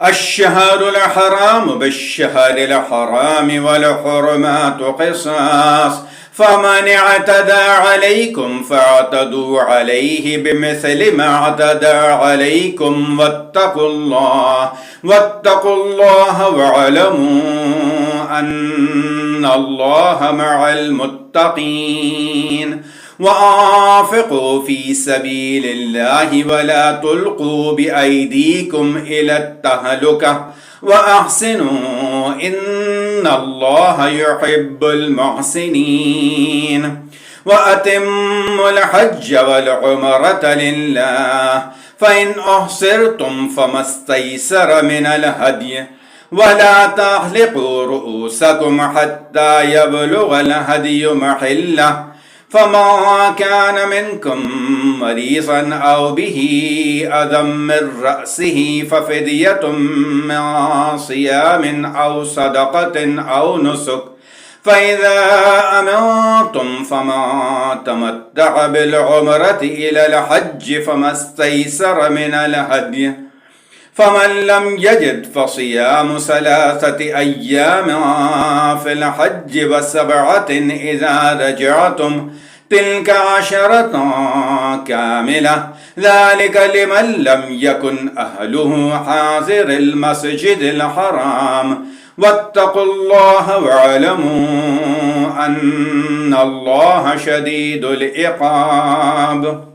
الشهر الحرام بالشهر الحرام والحرمات قصاص، فمن اعتدى عليكم فاعتدوا عليه بمثل ما اعتدى عليكم واتقوا الله واعلموا أن الله مع المتقين. وأنفقوا في سبيل الله ولا تلقوا بأيديكم إلى التهلكة وأحسنوا إن الله يحب المحسنين. وأتموا الحج والعمرة لله، فإن أحصرتم فما استيسر من الهدي، ولا تحلقوا رؤوسكم حتى يبلغ الهدي محله، فمن كان منكم مريضا أو به أذى من رأسه ففدية من صيام أو صدقة أو نسك، فإذا أمنتم فمن تمتع بالعمرة إلى الحج فما استيسر من الهدي، فمن لم يجد فصيام 3 أيام في الحج و7 إذا رجعتم، تلك 10 كاملة، ذلك لمن لم يكن أهله حاضر المسجد الحرام. واتقوا الله واعلموا أن الله شديد العقاب.